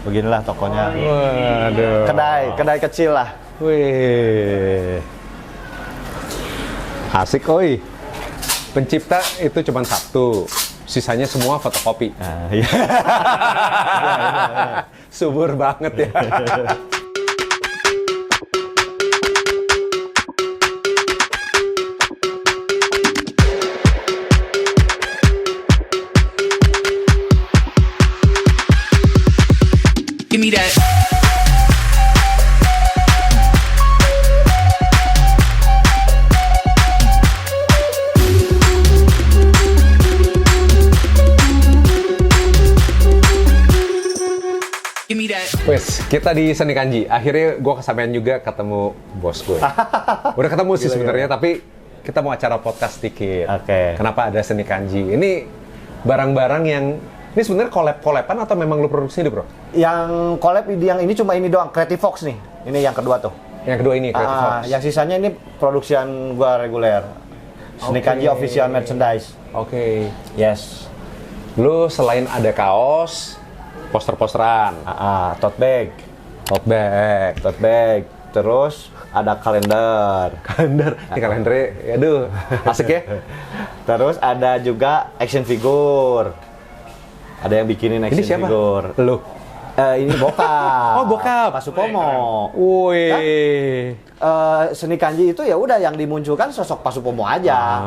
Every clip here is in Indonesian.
Beginilah tokonya. Waduh. Kedai kecil lah. Wih. Asik, oi. Pencipta itu cuma satu. Sisanya semua fotokopi. Nah, iya. Subur banget ya. Give me that. Give me that. Wes, kita di Seni Kanji. Akhirnya gue kesampaian juga ketemu bos gue. Udah ketemu sih sebenarnya, tapi kita mau acara podcast dikit. Oke. Kenapa ada Seni Kanji? Ini barang-barang yang ini sebenarnya collab-collaban atau memang lu produksi dulu, Bro? Yang collab yang ini cuma ini doang, Creative Fox nih. Ini yang kedua tuh. Yang kedua ini Creative Fox. Yang sisanya ini produksian gua reguler. Seni Kanji official merchandise. Oke. Yes. Lu selain ada kaos, poster-posteran, Tote bag. Tote bag. Terus ada kalender. Ini kalendernya, aduh, asik ya. Terus ada juga action figure. Ada yang bikinin action Ini siapa? figure. Lu? Ini bokap. Oh, bokap. Pak Supomo. Wih. Seni Kanji itu ya udah yang dimunculkan sosok Pak Supomo aja.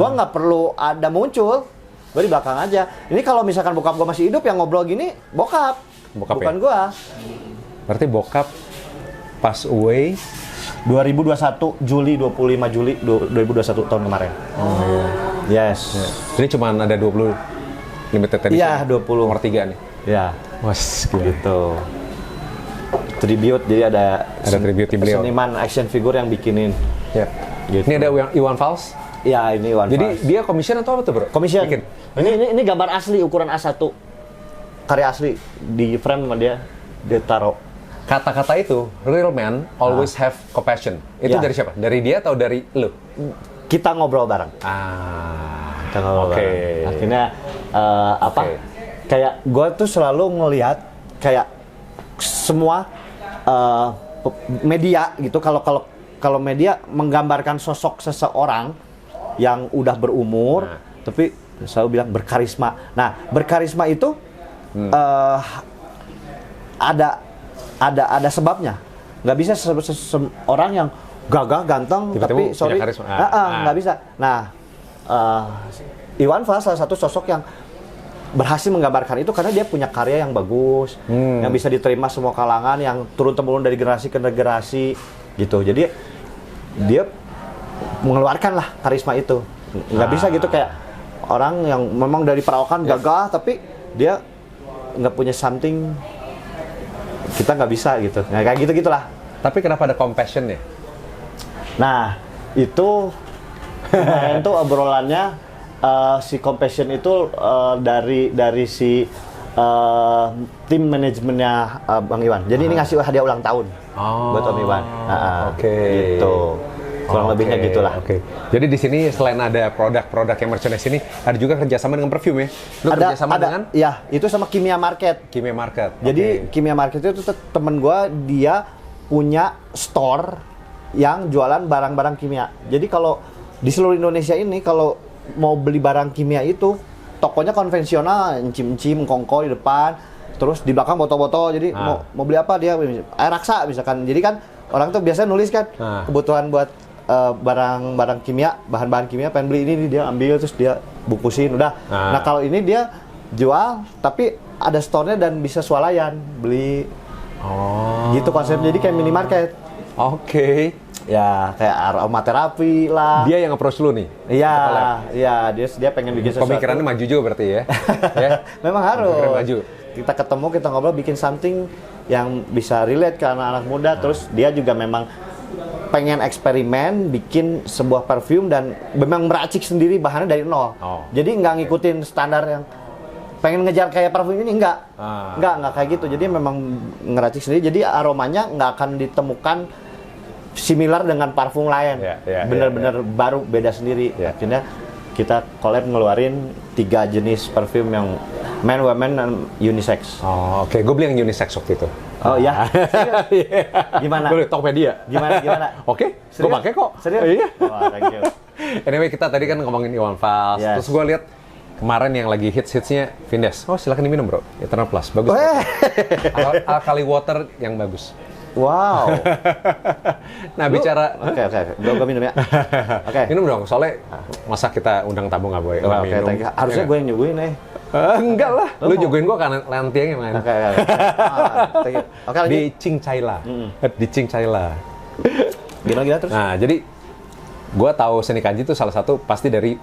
Gua nggak perlu ada muncul. Gua di belakang aja. Ini kalau misalkan bokap gua masih hidup yang ngobrol gini, bokap bukan Ya? gua. Berarti bokap pas away 2021 Juli 25 Juli 2021 tahun kemarin. Yes. Ini cuma ada 20 limited edition. Iya, 20. Nomor 3 nih. Ya, Was, gitu. Tribute, jadi ada tribute di beliau. seniman action figure yang bikinin. Ya. Gitu. Ini ada Iwan Fals. Ya, ini One Jadi Fals. dia commission atau apa tuh, Bro? Commission. Bikin. Ini gambar asli ukuran A1. Karya asli di frame sama dia taruh. Kata-kata itu, real man always have compassion. Itu Ya. dari siapa? Dari dia atau dari lu? Kita ngobrol bareng. Ah. Kita ngobrol Oke. bareng. Akhirnya apa? Oke. Kayak gue tuh selalu ngelihat kayak semua media gitu. Kalau media menggambarkan sosok seseorang yang udah berumur, tapi selalu bilang berkarisma. Nah, berkarisma itu ada sebabnya. Nggak bisa orang yang gagah, ganteng, Tiba-tiba tapi sorry, punya karisma. nggak bisa. Nah, Iwan Fals salah satu sosok yang berhasil menggambarkan itu karena dia punya karya yang bagus, yang bisa diterima semua kalangan, yang turun-temurun dari generasi ke generasi, gitu. Jadi dia mengeluarkan lah karisma itu. Nggak bisa gitu kayak orang yang memang dari perawakan gagah, tapi dia nggak punya something, kita nggak bisa gitu. Nah, kayak gitu-gitulah. Tapi kenapa ada compassion ya? Nah, itu kemarin tuh obrolannya si compassion itu dari si tim manajemennya Bang Iwan. Jadi ini ngasih hadiah ulang tahun buat Om Iwan. Oke. Gitu. Kurang lebihnya gitulah. Oke. Jadi di sini selain ada produk-produk yang merchandise ini, ada juga kerjasama dengan perfume ya? Lu kerjasama dengan? Ya, itu sama Kimia Market. Kimia Market. Jadi Kimia Market itu temen gua, dia punya store yang jualan barang-barang kimia. Jadi kalau di seluruh Indonesia ini kalau mau beli barang kimia itu tokonya konvensional, encim-encim, kongko di depan, terus di belakang botol-botol. Jadi mau beli apa dia, air raksa misalkan. Jadi kan orang tuh biasanya nulis kan kebutuhan buat barang-barang kimia, bahan-bahan kimia, pengen beli ini dia ambil terus dia bungkusin udah. Nah kalau ini dia jual tapi ada store-nya dan bisa swalayan beli. Gitu konsepnya, jadi kayak minimarket. Oke. Ya kayak aromaterapi lah. Dia yang approach lu nih? Iya, dia pengen bikin sesuatu. Pemikirannya maju juga berarti ya? Ya? Memang harus. Pemikiran maju. Kita ketemu, kita ngobrol, bikin something yang bisa relate ke anak-anak muda. Terus dia juga memang pengen eksperimen, bikin sebuah parfum dan memang meracik sendiri bahannya dari nol. Jadi nggak ngikutin standar yang pengen ngejar kayak parfum ini, enggak kayak gitu. Jadi memang ngeracik sendiri, jadi aromanya nggak akan ditemukan similar dengan parfum lain. Bener-bener baru, beda sendiri. Akhirnya kita collab ngeluarin 3 jenis parfum yang Men, women, dan unisex. Oh, oke. Gue beli yang unisex waktu itu. Oh iya? Gimana? Gue liat Tokopedia. Gimana? Oke, gue pakai kok. Serius? Iya. Wah, thank you. Anyway, kita tadi kan ngomongin Iwan Fals. Yes. Terus gue lihat kemarin yang lagi hits-hitsnya Vindes. Oh, silakan diminum, bro. Eternal Plus. Bagus. Alkali water yang bagus. Wow. Nah, bicara... Oke. Gue minum ya. Oke. Minum dong, soalnya masa kita undang tamu nggak boleh Oke, minum. thank you. Harusnya gue yang nyuguhin nih. Enggak lah, lu jagoin gue kan lentiangnya main. Oke. Thank you. Oke, lagi. Di Cincayla. Di Cincayla. Gila terus. Nah, jadi gue tahu Seni Kanji itu salah satu pasti dari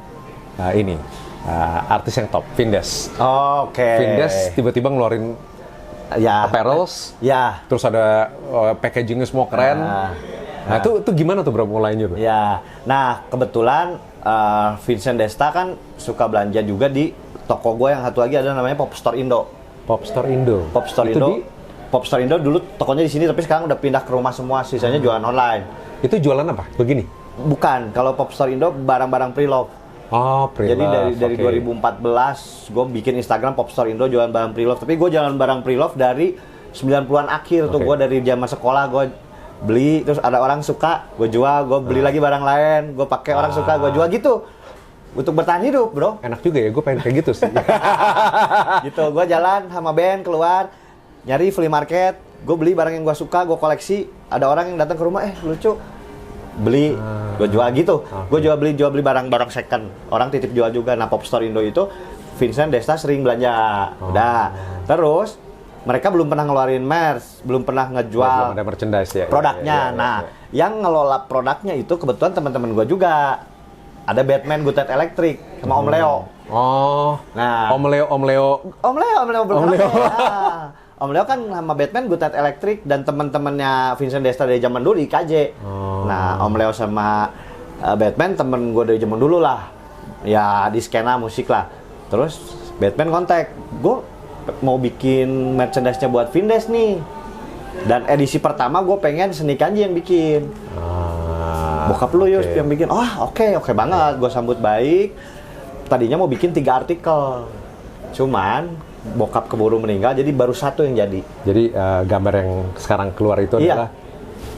artis yang top, Vindes. Oke. Vindes tiba-tiba ngeluarin ya apparels, ya. terus ada packagingnya semua keren. Nah, itu gimana tuh bro mulainya bro? Ya, nah kebetulan Vincent Desta kan suka belanja juga di toko gue yang satu lagi ada namanya Pop Store Indo. Pop Store Indo. Pop Store itu Indo. Pop Store Indo dulu tokonya di sini tapi sekarang udah pindah ke rumah semua, sisanya jualan online. Itu jualan apa? Begini? Bukan, kalau Pop Store Indo barang-barang pre-love. Oh, pre-love. Jadi dari 2014 gue bikin Instagram Pop Store Indo jualan barang pre-love. Tapi gue jualan barang pre-love dari 90-an akhir tuh. Gue dari zaman sekolah gue beli, terus ada orang suka, gue jual, gue beli lagi barang lain, gue pakai orang suka, gue jual gitu. Untuk bertahan hidup, bro. Enak juga ya, gue pengen kayak gitu sih. Gitu, gue jalan sama band keluar, nyari flea market, gue beli barang yang gue suka, gue koleksi. Ada orang yang datang ke rumah, lucu, beli, gue jual gitu. Gue jual beli barang-barang second. Orang titip jual juga. Nah, Pop Store Indo itu Vincent Desta sering belanja. Udah. Terus mereka belum pernah ngeluarin merch, belum pernah ngejual belum ada merchandise ya. produknya. Yang ngelola produknya itu kebetulan teman-teman gue juga. Ada Batman Good Night Electric sama Om Leo. Oh. Nah, Om Leo belum pernah ya. Om Leo kan sama Batman Good Night Electric dan teman-temannya Vincent Desta dari zaman dulu di IKJ. Nah, Om Leo sama Batman temen gue dari zaman dulu lah. Ya di skena musik lah. Terus Batman kontak, gue mau bikin merchandise-nya buat Vindes nih. Dan edisi pertama gue pengen Seni Kanji yang bikin. Bokap lu Yus yang bikin. Oke banget. Gue sambut baik. Tadinya mau bikin 3 artikel. Cuman bokap keburu meninggal, jadi baru 1 yang jadi. Jadi gambar yang sekarang keluar itu adalah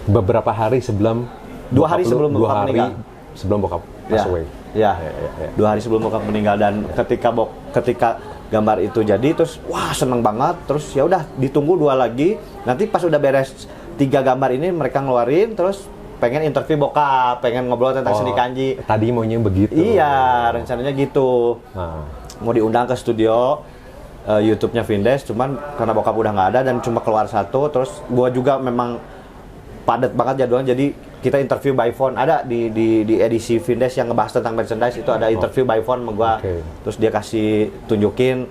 beberapa hari sebelum 2 hari sebelum bokap meninggal. Sebelum bokap pass away. Ya. 2 hari sebelum bokap meninggal dan ketika gambar itu jadi terus wah seneng banget, terus ya udah ditunggu 2 lagi. Nanti pas udah beres 3 gambar ini mereka ngeluarin, terus pengen interview bokap, pengen ngobrol tentang Seni Kanji. Tadi maunya begitu. Iya, rencananya gitu. Mau diundang ke studio YouTube-nya Vindes, cuman karena bokap udah nggak ada dan cuma keluar 1, terus gua juga memang padat banget jadwalnya, jadi kita interview by phone. Ada di edisi Vindes yang ngebahas tentang merchandise itu ada interview by phone sama gua. Terus dia kasih tunjukin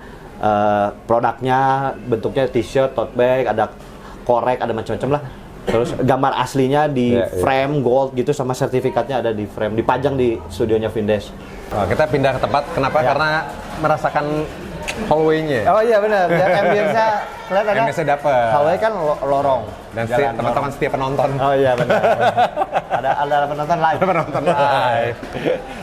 produknya, bentuknya t-shirt, tote bag, ada korek, ada macam-macam lah. Terus gambar aslinya di frame gold gitu sama sertifikatnya ada di frame, dipajang di studionya Vindes. Kita pindah ke tempat, kenapa? Karena merasakan hallway-nya. Oh iya benar, ya ambience-nya kelihatan ada. Ambience-nya dapet. Hallway kan lorong. Dan teman-teman setiap penonton. Oh iya benar. ada penonton live. Ada penonton live.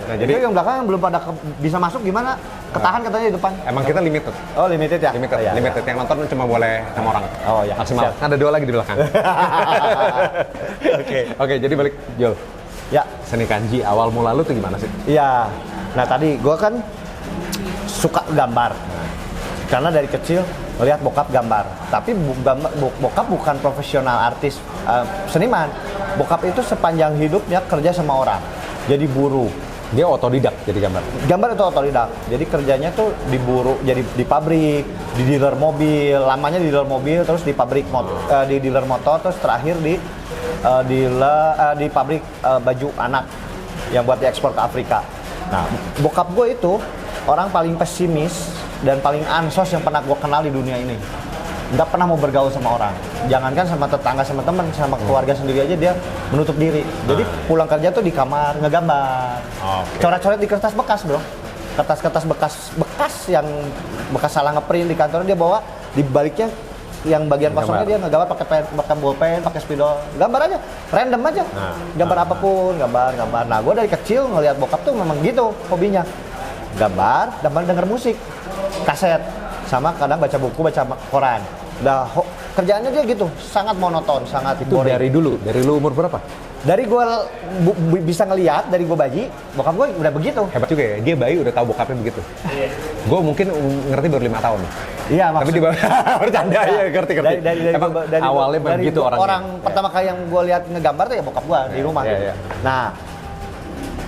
Nah, jadi yang belakang belum pada bisa masuk gimana? Ketahan katanya di depan. Emang kita limited. Oh limited ya? Limited. Oh, iya, Limited. Yang nonton cuma boleh 6 orang. Oh iya. Maksimal. Ada 2 lagi di belakang. Oke, jadi balik Jol. Ya. Seni Kanji awal mula lu tuh gimana sih? Iya. Nah tadi gua kan suka gambar. Karena dari kecil ngelihat bokap gambar. Tapi bokap bukan profesional artis seniman. Bokap itu sepanjang hidupnya kerja sama orang. Jadi buruh. Dia otodidak jadi gambar. Gambar itu otodidak. Jadi kerjanya tuh di buruh, jadi di pabrik, di dealer mobil, lamanya di dealer mobil, terus di pabrik di dealer motor, terus terakhir di di pabrik baju anak yang buat diekspor ke Afrika. Nah, bokap gue itu orang paling pesimis dan paling ansos yang pernah gue kenal di dunia ini. Nggak pernah mau bergaul sama orang. Jangankan sama tetangga, sama teman, sama keluarga sendiri aja dia menutup diri. Jadi pulang kerja tuh di kamar ngegambar. Coret-coret di kertas bekas, bro. Kertas-kertas bekas yang bekas salah ngeprint di kantor dia bawa, di baliknya yang bagian kosongnya dia ngegambar pakai bolpen, pakai spidol. Gambar aja, random aja. Gambar apapun, gambar. Nah, gue dari kecil ngelihat bokap tuh memang gitu hobinya. Gambar denger musik, kaset sama kadang baca buku, baca koran. Udah kerjaannya dia gitu, sangat monoton, sangat Itu boring. dari lu umur berapa? Dari gue bisa ngelihat, dari gue bayi, bokap gue udah begitu. Hebat juga ya, dia bayi udah tahu bokapnya begitu. Gue mungkin ngerti baru 5 tahun. Iya, Tapi di bawah bercanda ya, ngerti. Emang awalnya begitu orangnya. Orang pertama kali yang gue lihat ngegambar tuh ya bokap gue di rumah. Gitu. Nah,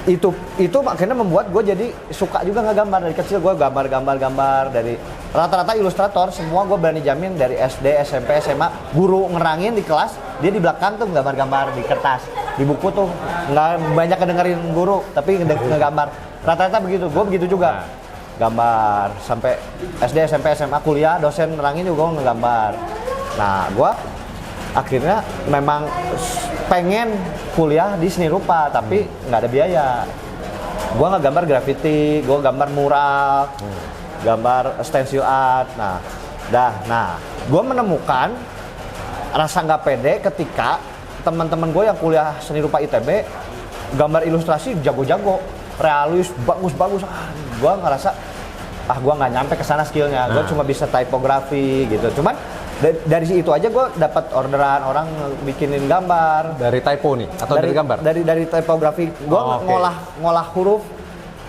itu akhirnya membuat gue jadi suka juga ngegambar. Dari kecil gue gambar dari rata-rata ilustrator semua gue berani jamin dari SD, SMP, SMA, guru ngerangin di kelas, dia di belakang tuh gambar-gambar di kertas, di buku tuh nggak banyak kedengerin guru, tapi ngegambar. Rata-rata begitu, gue begitu juga. Gambar sampai SD, SMP, SMA, kuliah, dosen nerangin juga gue ngegambar. Nah, gue akhirnya memang pengen kuliah di seni rupa, tapi nggak ada biaya. Gue nggak gambar graffiti, gue gambar mural, gambar stencil art. Nah, gue menemukan rasa nggak pede ketika teman-teman gue yang kuliah seni rupa ITB gambar ilustrasi jago-jago, realis, bagus-bagus. Gue ngerasa gue nggak nyampe ke sana skillnya. Gue cuma bisa typography gitu. Cuman dari itu aja gue dapat orderan orang bikinin gambar. Dari typo nih atau dari gambar? Dari typography. Gue ngolah huruf,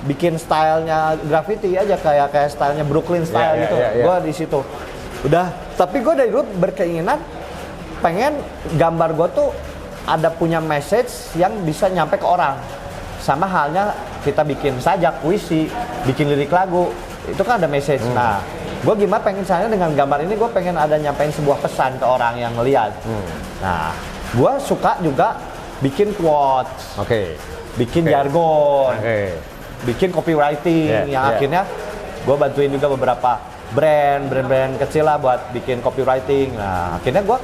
bikin stylenya graffiti aja kayak stylenya Brooklyn style gitu. Gue di situ. Udah, tapi gue dari dulu berkeinginan pengen gambar gue tuh ada punya message yang bisa nyampe ke orang. Sama halnya kita bikin sajak, puisi, bikin lirik lagu, itu kan ada message. Nah, gue gimana pengen misalnya dengan gambar ini gue pengen ada nyampein sebuah pesan ke orang yang ngeliat. Nah, gue suka juga bikin quotes, bikin jargon, bikin copywriting yang akhirnya gue bantuin juga beberapa brand kecil lah buat bikin copywriting. Nah, akhirnya gue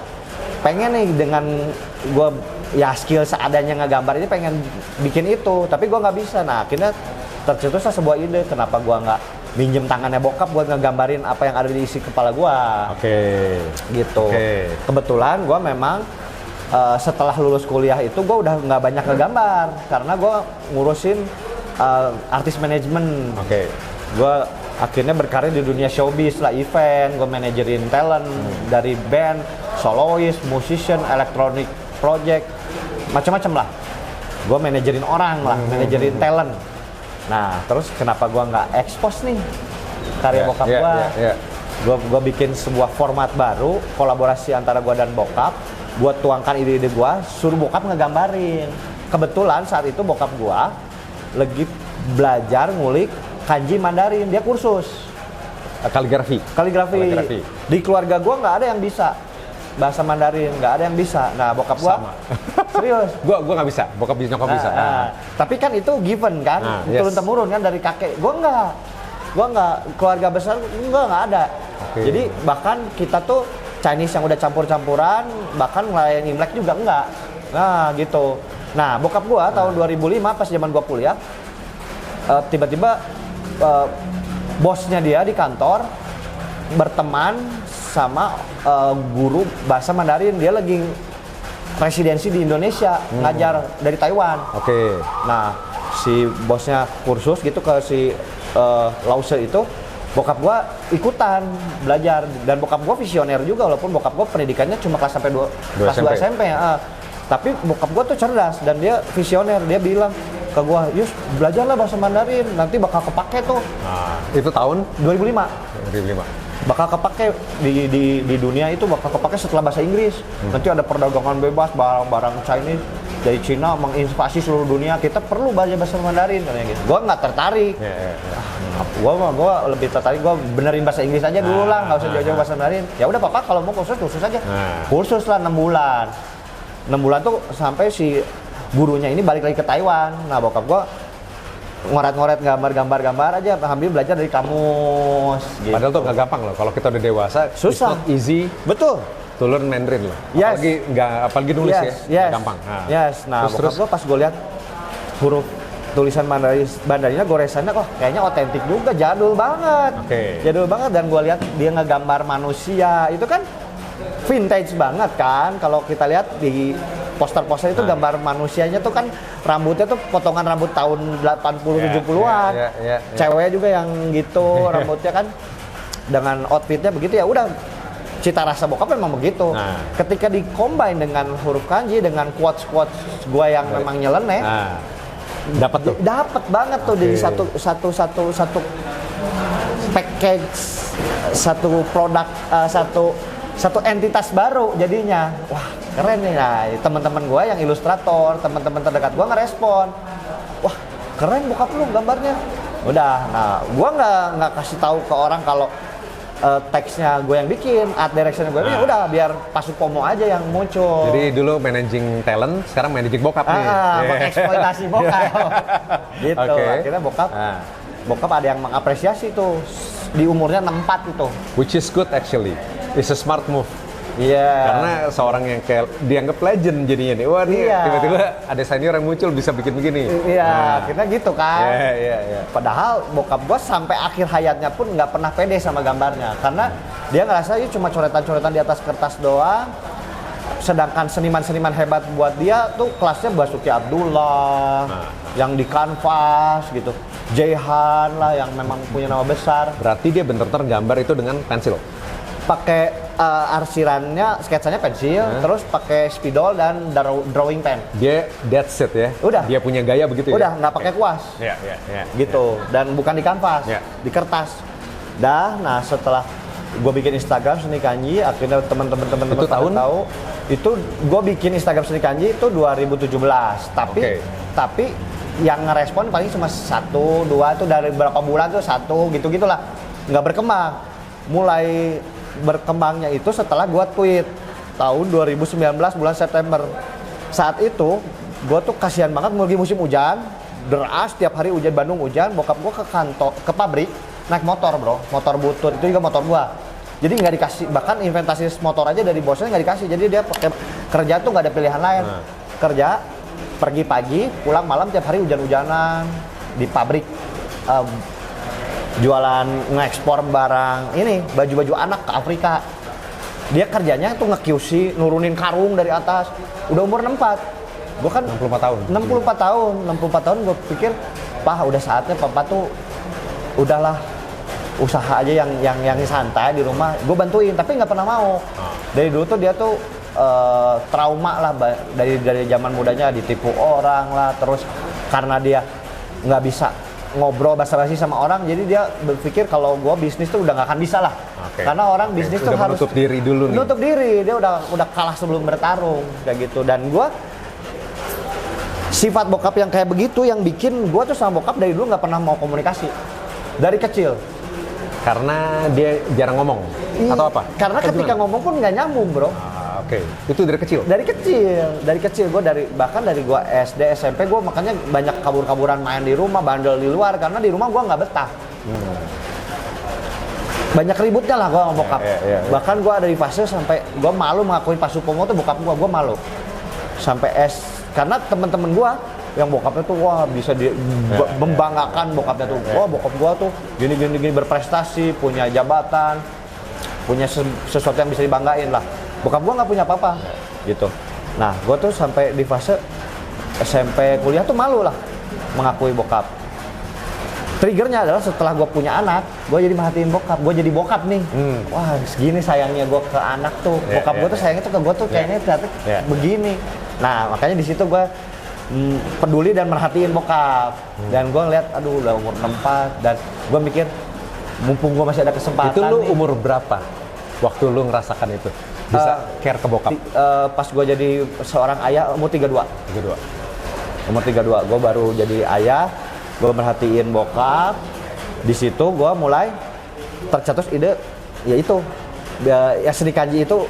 pengen nih dengan gue ya skill seadanya ngegambar ini pengen bikin itu, tapi gue nggak bisa. Nah, akhirnya tercetuslah sebuah ide, kenapa gue nggak minjem tangannya bokap buat ngegambarin apa yang ada di isi kepala gue. Gitu. Kebetulan gue memang setelah lulus kuliah itu gue udah nggak banyak ngegambar karena gue ngurusin artis manajemen. Gue akhirnya berkarir di dunia showbiz lah, event, gue manajerin talent dari band, soloist, musician, electronic project, macam-macam lah. Gue manajerin orang lah, manajerin talent. Nah, terus kenapa gue nggak expose nih karya bokap gue? Gue bikin sebuah format baru, kolaborasi antara gue dan bokap, buat tuangkan ide-ide gue, suruh bokap ngegambarin. Kebetulan saat itu bokap gue lagi belajar ngulik kanji Mandarin, dia kursus kaligrafi. Di keluarga gue nggak ada yang bisa bahasa Mandarin, nggak ada yang bisa. Nah, bokap gue serius, gue nggak bisa, bokap bisa, nyokap bisa. Tapi kan itu given kan, turun temurun kan dari kakek. Gue nggak, keluarga besar nggak ada. Jadi bahkan kita tuh Chinese yang udah campur-campuran, bahkan ngelayan Imlek juga enggak. Nah, gitu. Nah, bokap gue tahun 2005 pas zaman gue kuliah, tiba-tiba bosnya dia di kantor berteman sama guru bahasa Mandarin. Dia lagi residensi di Indonesia, ngajar dari Taiwan. Nah, si bosnya kursus gitu ke si Lause itu, bokap gua ikutan belajar. Dan bokap gua visioner juga, walaupun bokap gua pendidikannya cuma kelas sampai 2 SMP ya. Tapi bokap gua tuh cerdas dan dia visioner. Dia bilang ke gua, "Yus, belajarlah bahasa Mandarin, nanti bakal kepake tuh." Itu tahun 2005. Bakal kepake di dunia itu, bakal kepake setelah bahasa Inggris. Nanti ada perdagangan bebas, barang-barang Chinese dari Cina menginvasi seluruh dunia. Kita perlu belajar bahasa Mandarin katanya gitu. Gua nggak tertarik. Gua lebih tertarik, gua benerin bahasa Inggris aja dulu lah, nggak usah jauh-jauh bahasa Mandarin. Ya udah papa, kalau mau kursus aja. Kursus lah 6 bulan. 6 bulan tuh sampai si gurunya ini balik lagi ke Taiwan. Nah, bokap gua ngoret-ngoret gambar aja, ambil belajar dari kamus gitu. Padahal tuh nggak gampang loh, kalau kita udah dewasa susah. It's not easy to learn Mandarin loh. Apalagi nulis ya, gampang. Nah, bokap gua pas gua lihat huruf tulisan Mandarinnya, goresannya kok kayaknya otentik juga, jadul banget. Jadul banget. Dan gua lihat dia ngegambar manusia, itu kan vintage banget kan. Kalau kita lihat di poster-poster itu gambar manusianya tuh kan rambutnya tuh potongan rambut tahun 80-70-an. Cewek juga yang gitu rambutnya kan. dengan outfitnya begitu ya udah cita rasa bokap memang begitu. Nah. Ketika di-combine dengan huruf kanji dengan quotes-quotes gua yang memang nyeleneh, Dapat tuh. dapat banget tuh di satu package, satu produk, satu entitas baru jadinya. Wah, keren nih. Nah, teman-teman gua yang ilustrator, teman-teman terdekat gua ngerespon. Wah, keren bokap lu gambarnya. Udah, nah gua nggak kasih tahu ke orang kalau teksnya gue yang bikin, art direction gue bikin, udah biar Pasuk Pomo aja yang muncul. Jadi dulu managing talent, sekarang managing bokap nih. Mengeksploitasi bokap. Gitu. Okay. Akhirnya bokap ada yang mengapresiasi tuh di umurnya 64 itu. Which is good actually. It's a smart move. Iya. Karena seorang yang kayak dianggap legend jadinya nih. Wah, nih tiba-tiba ada senior yang muncul bisa bikin begini. Iya, akhirnya gitu kan. Iya. Padahal bokap gua sampai akhir hayatnya pun nggak pernah pede sama gambarnya. Karena dia ngerasa itu cuma coretan-coretan di atas kertas doang. Sedangkan seniman-seniman hebat buat dia tuh kelasnya Basuki Abdullah, yang di kanvas gitu. Jaihan lah yang memang punya nama besar. Berarti dia bener-bener gambar itu dengan pensil? Pakai arsirannya, sketsanya pensil, terus pakai spidol dan drawing pen. Dia that's it ya? Udah. Dia punya gaya begitu ya? Udah, nggak pakai kuas. Iya. Gitu. Dan bukan di kanvas, Ya. di kertas. Nah setelah gue bikin Instagram Seni Kanji, akhirnya teman-teman Itu tahun? tahu. Itu gue bikin Instagram Seni Kanji itu 2017. Tapi yang ngerespon paling cuma 1, 2 itu dari berapa bulan tuh 1 gitu-gitulah. Nggak berkembang. Mulai berkembangnya itu setelah gue tweet tahun 2019 bulan September. Saat itu gue tuh kasihan banget lagi musim hujan, deras tiap hari hujan, Bandung hujan. Bokap gue ke kantor, ke pabrik naik motor bro, motor butut itu juga motor gue. Jadi nggak dikasih, bahkan inventaris motor aja dari bosnya nggak dikasih. Jadi dia pakai kerja tuh nggak ada pilihan lain. Kerja pergi pagi, pulang malam tiap hari hujan-hujanan di pabrik. Jualan ngekspor barang ini baju-baju anak ke Afrika. Dia kerjanya tuh nge-QC, nurunin karung dari atas. Udah umur 64. Gua kan 64 tahun. 64 tahun gue pikir, "Pah, udah saatnya papa tuh udahlah usaha aja yang santai di rumah." Gue bantuin, tapi nggak pernah mau. Dari dulu tuh dia tuh trauma lah dari zaman mudanya, ditipu orang lah, terus karena dia nggak bisa ngobrol basa-basi sama orang, jadi dia berpikir kalau gue bisnis tuh udah nggak akan bisa lah. Karena orang bisnis tuh harus menutup diri dulu nih. Menutup diri, dia udah kalah sebelum bertarung kayak gitu. Dan gue sifat bokap yang kayak begitu yang bikin gue tuh sama bokap dari dulu nggak pernah mau komunikasi dari kecil. Karena dia jarang ngomong atau apa? Karena ketika ngomong pun nggak nyambung bro. Oke. Itu dari kecil? Dari kecil gue bahkan dari gue SD SMP gue makanya banyak kabur-kaburan main di rumah, bandel di luar karena di rumah gue nggak betah. Banyak ributnya lah gue sama bokap. Bahkan gue ada di fase sampai gue malu mengakuin Pasuk Pomo tuh bokap gue malu. Sampai karena teman-teman gue yang bokapnya tuh wah bisa membanggakan bokapnya tuh. Wah bokap gue tuh gini berprestasi, punya jabatan, punya sesuatu yang bisa dibanggain lah. Bokap gue nggak punya apa-apa gitu. Nah gue tuh sampai di fase SMP kuliah tuh malu lah mengakui bokap. Triggernya adalah setelah gue punya anak, gue jadi merhatiin bokap. Gue jadi bokap nih. Wah segini sayangnya gue ke anak tuh. Bokap gue tuh sayangnya tuh ke gue tuh kayaknya ternyata begini. Nah makanya di situ gue peduli dan merhatiin bokap. Dan gue ngeliat aduh udah umur 64 dan gue mikir mumpung gue masih ada kesempatan. Itu lu nih, umur berapa waktu lu ngerasakan itu? Bisa care ke bokap? Pas gue jadi seorang ayah umur 32. Umur 32, gue baru jadi ayah, gue merhatiin bokap. Di situ gue mulai tercetus ide, yaitu ya Seni Kanji itu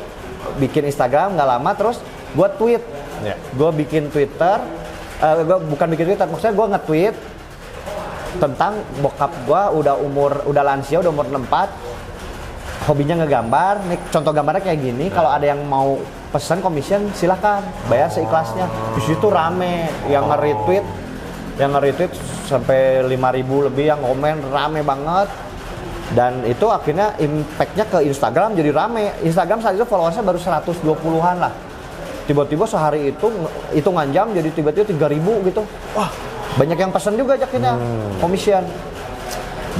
bikin Instagram nggak lama, terus gue tweet, gue bikin Twitter, gue bukan bikin Twitter, maksudnya gue nge-tweet tentang bokap gue udah lansia, udah umur 64. Hobinya ngegambar, nih contoh gambarnya kayak gini. Kalau ada yang mau pesan commission silahkan bayar seikhlasnya. Di situ rame yang nge-retweet sampai 5.000 lebih yang komen, rame banget. Dan itu akhirnya impact-nya ke Instagram jadi rame. Instagram saat itu followersnya baru 120-an lah. Tiba-tiba sehari itu hitungan jam jadi tiba-tiba 3.000 gitu. Wah banyak yang pesan juga akhirnya commission.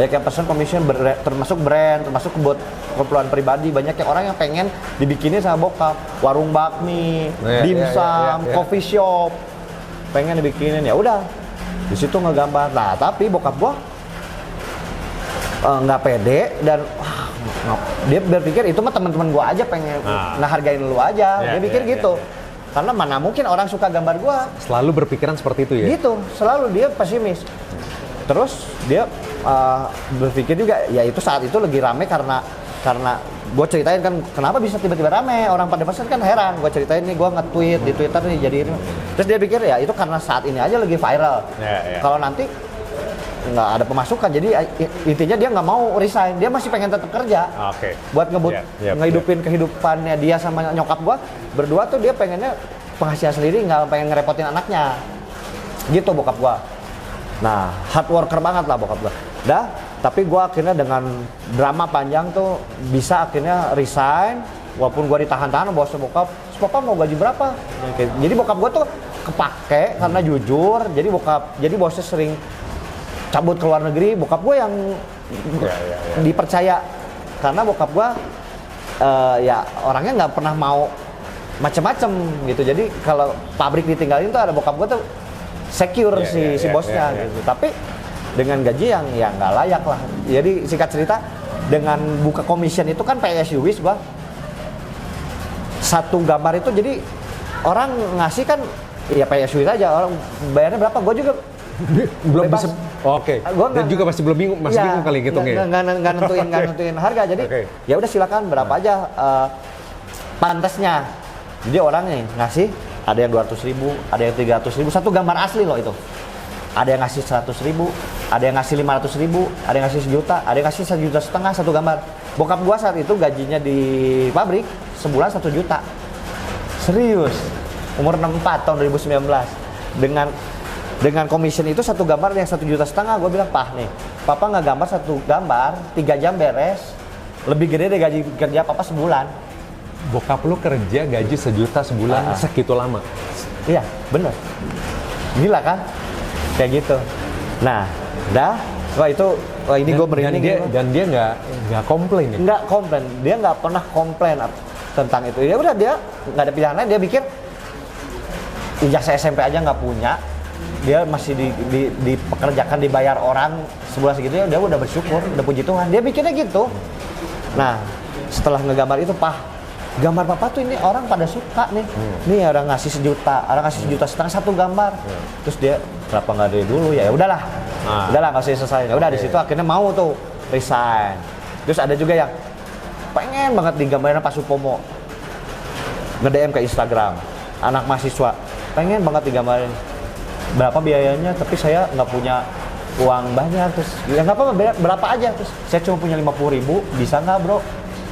banyak yang pesen commission, termasuk brand, termasuk buat keperluan pribadi. Banyak yang orang yang pengen dibikinin sama bokap, warung bakmi, dimsum, coffee shop, pengen dibikinin. Ya udah, di situ ngegambar. Nah tapi bokap gua nggak pede dan dia berpikir itu mah teman-teman gua aja pengen hargain lu aja. Dia pikir gitu. Karena mana mungkin orang suka gambar gua. Selalu berpikiran seperti itu ya? Gitu, selalu dia pesimis. Terus dia berpikir juga, ya itu saat itu lagi rame karena gue ceritain kan kenapa bisa tiba-tiba rame, orang pada pesan kan heran. Gue ceritain nih, gue nge-tweet di Twitter nih jadi ini. Terus dia pikir ya itu karena saat ini aja lagi viral. Kalau nanti nggak ada pemasukan, jadi intinya dia nggak mau resign, dia masih pengen tetap kerja. Buat ngehidupin kehidupannya dia sama nyokap gue berdua tuh, dia pengennya penghasilan sendiri, nggak pengen ngerepotin anaknya. Gitu bokap gue. Nah, hard worker banget lah bokap gue. Tapi gue akhirnya dengan drama panjang tuh bisa akhirnya resign, walaupun gue ditahan-tahan bosnya bokap. Bokap mau gaji berapa? Jadi bokap gue tuh kepake karena jujur. Jadi bosnya sering cabut ke luar negeri. Bokap gue yang dipercaya karena bokap gue ya orangnya nggak pernah mau macem-macem gitu. Jadi kalau pabrik ditinggalin tuh ada bokap gue tuh secure si bosnya gitu. Tapi dengan gaji yang nggak layak lah. Jadi singkat cerita, dengan buka commission itu kan PSU Wish gua satu gambar itu, jadi orang ngasih kan ya PSU aja, orang bayarnya berapa, gua juga belum bisa. Dan juga masih belum bingung, bingung kali ngitungnya. Nggak nentuin harga. Jadi ya udah silakan berapa aja pantasnya. Jadi orang nih ngasih, ada yang 200.000, ada yang 300.000, satu gambar asli loh itu. Ada yang ngasih 100.000, ada yang ngasih 500.000, ada yang ngasih 1 juta, ada yang ngasih 1,5 juta satu gambar. Bokap gua saat itu gajinya di pabrik sebulan 1 juta. Serius. Umur 64 tahun 2019. Dengan commission itu satu gambar yang 1,5 juta, gua bilang, "Pah nih, Papa nggak gambar satu gambar 3 jam beres. Lebih gede dari gaji kerja Papa sebulan." Bokap lu kerja gaji 1 juta sebulan segitu lama? Iya, bener. Gila kan? Kayak gitu. Nah, ini gue merinding. Dan dia nggak komplain ya? Nggak komplain. Dia nggak pernah komplain tentang itu. Ya udah, dia nggak ada pilihan lain. Dia pikir ijazah SMP aja nggak punya. Dia masih dipekerjakan, dibayar orang sebulan segitu, ya dia udah bersyukur, udah puji Tuhan. Dia pikirnya gitu. Nah, setelah ngegambar itu, gambar Papa tuh ini orang pada suka nih. Nih orang ngasih 1 juta, orang ngasih 1,5 juta satu gambar. Terus dia, kenapa nggak dari dulu ya? Udahlah, nggak usah selesai. Ya udah di situ akhirnya mau tuh resign. Terus ada juga yang pengen banget digambarin Pak Supomo, nge-DM ke Instagram, anak mahasiswa, pengen banget digambarin. Berapa biayanya? Tapi saya nggak punya uang banyak. Terus ya nggak apa-apa, berapa aja? Terus saya cuma punya 50.000, bisa nggak bro?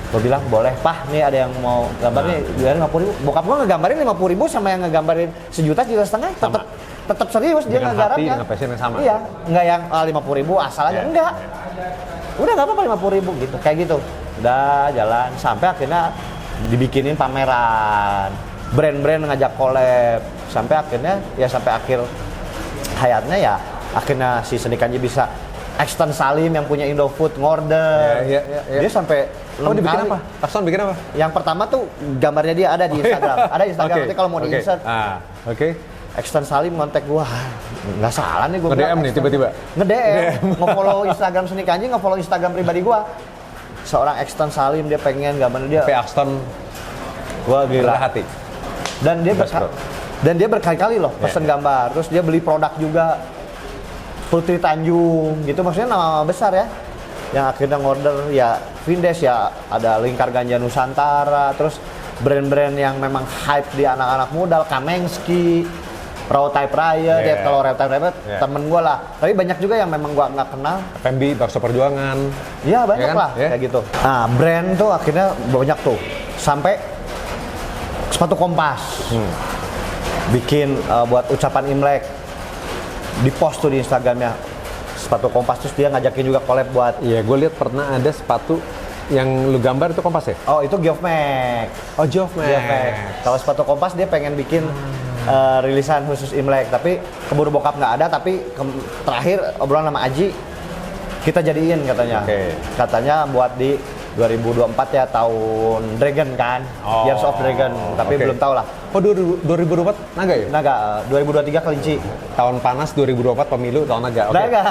Gue bilang, boleh Pah, nih ada yang mau gambar nih, biarin 50.000. Bokap gue ngegambarin 50.000 sama yang ngegambarin 1 juta, 1,5 juta, tetap serius dia ngegarapnya. Dengan passion yang sama. Iya, nggak yang 50.000 asal aja, enggak. Udah nggak apa-apa 50.000 gitu, kayak gitu. Udah jalan, sampai akhirnya dibikinin pameran, brand-brand ngajak collab, sampai akhir hayatnya ya, akhirnya si Seni Kanji bisa Exton Salim yang punya Indofood ngorder. Dia sampai dibikin apa? Exton bikin apa? Yang pertama tuh gambarnya dia ada di Instagram. Ada di Instagram, nanti kalau mau di-insert. Exton Salim ngontek gua. Nggak salah nih gua. Nge-DM nih tiba-tiba. Nge-DM, nge-follow Instagram Seni Kanji, nge-follow Instagram pribadi gua. Seorang Exton Salim, dia pengen gambarnya dia. Tapi Exton gua gila hati. Dan dia berkali-kali loh pesen gambar. Terus dia beli produk juga. Putri Tanjung gitu, maksudnya nama besar ya, yang akhirnya ngorder ya Vindes ya, ada Lingkar Ganja Nusantara, terus brand-brand yang memang hype di anak-anak muda, Kamengski, Raw Type Riot, kalau Raw Type Riot temen gue lah, tapi banyak juga yang memang gue nggak kenal. FMB, Bakso Perjuangan. Iya banyak lah, kayak gitu. Nah brand tuh akhirnya banyak tuh, sampai sepatu Kompas, bikin buat ucapan Imlek. Di post tuh di Instagramnya sepatu Kompas, terus dia ngajakin juga collab buat. Iya, gue lihat pernah ada sepatu yang lu gambar itu Kompas ya? Oh itu Geoff Max. Oh Geoff Max. Kalau sepatu Kompas dia pengen bikin rilisan khusus Imlek, tapi keburu bokap nggak ada. Tapi terakhir obrolan sama Aji, kita jadiin katanya. Katanya buat di 2024 ya, tahun Dragon kan, Years of Dragon, tapi belum tahu lah. Oh, 2024 naga ya? Naga, 2023 kelinci. Tahun panas 2024 pemilu tahun naga. Naga.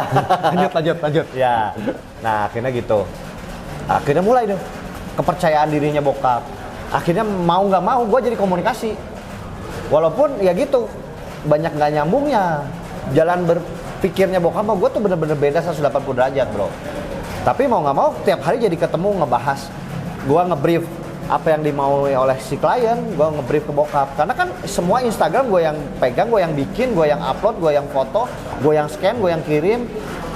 lanjut. Ya, nah akhirnya gitu. Akhirnya mulai deh kepercayaan dirinya bokap. Akhirnya mau nggak mau gue jadi komunikasi. Walaupun ya gitu, banyak nggak nyambungnya. Jalan berpikirnya bokap sama gue tuh bener-bener beda 180 derajat bro. Tapi mau nggak mau tiap hari jadi ketemu ngebahas. Gue ngebrief apa yang dimaui oleh si klien, gue ngebrief ke bokap. Karena kan semua Instagram gue yang pegang, gue yang bikin, gue yang upload, gue yang foto, gue yang scan, gue yang kirim.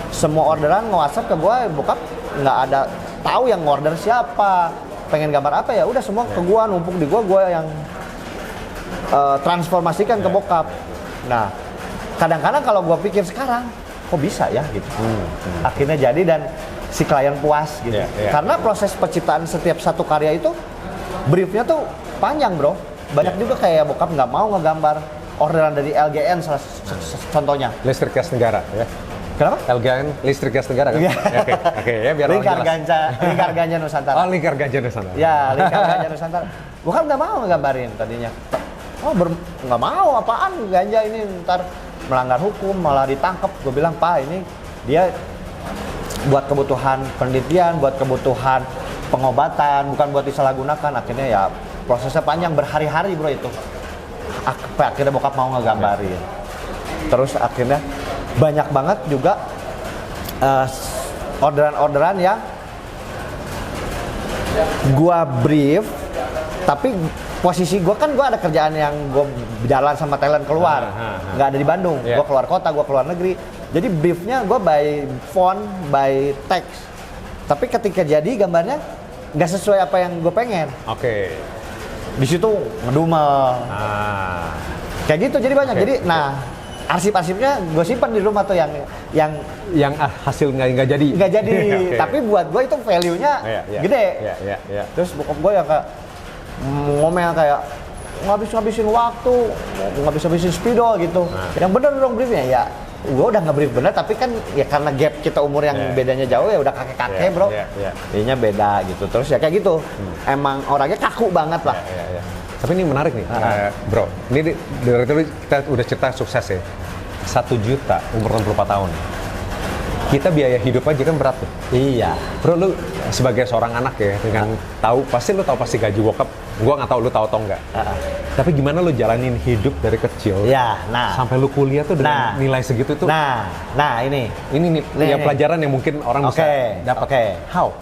Semua orderan nge-WhatsApp ke gue, bokap nggak ada tahu yang order siapa, pengen gambar apa ya udah semua ke gue, numpuk di gue yang transformasikan ke bokap. Nah, kadang-kadang kalau gue pikir sekarang, kok bisa ya gitu. Akhirnya jadi dan si klien puas gitu. Karena proses penciptaan setiap satu karya itu briefnya tuh panjang bro. Banyak juga kayak bokap nggak mau ngegambar orderan dari LGN contohnya. Listrik gas negara ya. Kenapa? LGN listrik gas negara kan? Oke, ya biar Lingkar Ganja Nusantara. Oh, Lingkar Ganja Nusantara. Ya, Lingkar Ganja Nusantara. Bokap nggak mau ngegambarin tadinya. Oh, nggak mau apaan ganja ini ntar melanggar hukum malah ditangkap. Gue bilang, Pak ini dia buat kebutuhan penelitian, buat kebutuhan pengobatan, bukan buat disalahgunakan. Akhirnya ya prosesnya panjang berhari-hari bro itu. Akhirnya bokap mau ngegambarin. Terus akhirnya banyak banget juga orderan-orderan yang gua brief, tapi posisi gue kan gue ada kerjaan yang gue jalan sama talent keluar, nggak ada di Bandung. Gue keluar kota, gue keluar negeri. Jadi briefnya gue by phone, by text. Tapi ketika jadi gambarnya nggak sesuai apa yang gue pengen. Di situ ngedumel. Kayak gitu jadi banyak. Jadi nah arsip-arsipnya gue simpan di rumah tuh yang hasil nggak jadi. Nggak jadi. Tapi buat gue itu value-nya gede. Terus bokap gue yang kayak ngomel kayak ngabis-ngabisin waktu, ngabis-ngabisin spidol gitu. Yang bener dong briefnya ya. Gue udah nge-brief bener, tapi kan ya karena gap kita umur yang bedanya jauh ya udah kakek-kakek bro. Jadinya beda gitu. Terus ya kayak gitu. Emang orangnya kaku banget lah. Tapi ini menarik nih, bro. Ini dari tadi kita udah cerita sukses ya. 1 juta umur 64 tahun. Kita biaya hidup aja kan berat tuh. Iya. Bro, lu sebagai seorang anak ya, dengan tahu pasti gaji bokap. Gua nggak tahu lu tahu atau enggak. Tapi gimana lu jalanin hidup dari kecil? Ya, nah. Sampai lu kuliah tuh dengan nilai segitu tuh. Nah, ini ya pelajaran yang mungkin orang bisa dapat. How?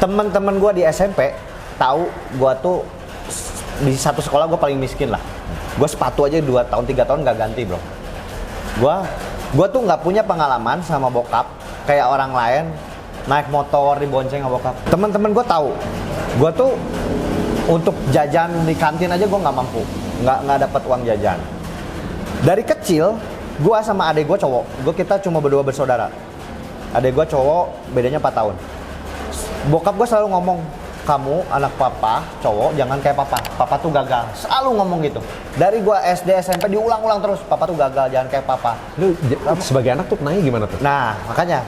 Teman-teman gua di SMP tahu gua tuh di satu sekolah gua paling miskin lah. Gua sepatu aja 2 tahun 3 tahun nggak ganti, bro. Gua tuh nggak punya pengalaman sama bokap kayak orang lain naik motor dibonceng sama bokap. Teman-teman gue tahu, gue tuh untuk jajan di kantin aja gue nggak mampu, nggak dapat uang jajan. Dari kecil, gue sama adek gue cowok, kita cuma berdua bersaudara. Adek gue cowok, bedanya 4 tahun. Bokap gue selalu ngomong, kamu anak papa cowok jangan kayak papa tuh gagal, selalu ngomong gitu. Dari gua SD SMP diulang-ulang terus, papa tuh gagal jangan kayak papa. Lu sebagai anak tuh nanya gimana tuh? Nah makanya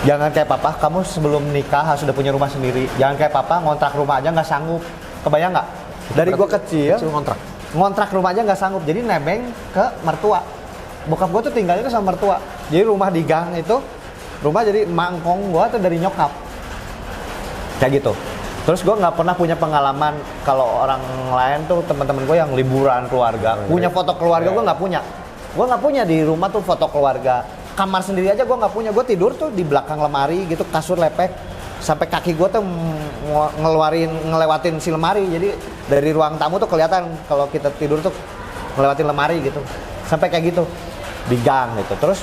jangan kayak papa, kamu sebelum nikah harus udah punya rumah sendiri. Jangan kayak papa ngontrak rumah aja nggak sanggup, kebayang nggak? Dari gua kecil ngontrak rumah aja nggak sanggup, jadi nebeng ke mertua. Bokap gua tuh tinggalnya tuh sama mertua, jadi rumah di gang itu rumah jadi mangkong gua tuh dari nyokap. Kayak gitu. Terus gue nggak pernah punya pengalaman kalau orang lain tuh teman-teman gue yang liburan keluarga, punya foto keluarga, gue nggak punya. Gue nggak punya di rumah tuh foto keluarga. Kamar sendiri aja gue nggak punya. Gue tidur tuh di belakang lemari gitu, kasur lepek, sampai kaki gue tuh ngelewatin si lemari. Jadi dari ruang tamu tuh kelihatan kalau kita tidur tuh ngelewatin lemari gitu. Sampai kayak gitu di gang gitu. Terus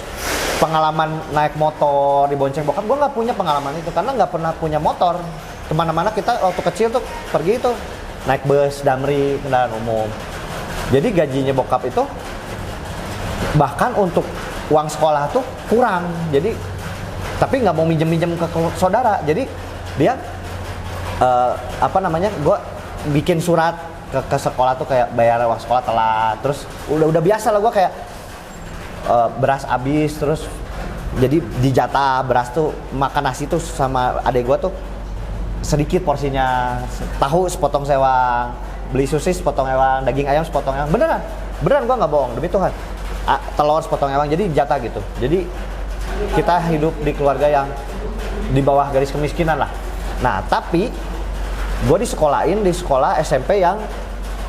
pengalaman naik motor dibonceng bokap, gue nggak punya pengalaman itu karena nggak pernah punya motor. Kemana-mana kita waktu kecil tuh pergi tuh naik bus, damri, kendaraan umum. Jadi gajinya bokap itu bahkan untuk uang sekolah tuh kurang. Jadi tapi nggak mau minjem ke saudara. Jadi dia gue bikin surat ke sekolah tuh kayak bayar uang sekolah telat. Terus udah biasa lah gue kayak beras habis, terus Jadi dijatah beras tuh, makan nasi tuh sama adek gua tuh sedikit porsinya, tahu sepotong sewang, beli sosis sepotong ewang, daging ayam sepotong ewang, beneran gua nggak bohong demi Tuhan. Telur sepotong ewang, jadi jatah gitu. Jadi kita hidup di keluarga yang di bawah garis kemiskinan lah. Nah tapi gue di sekolah SMP yang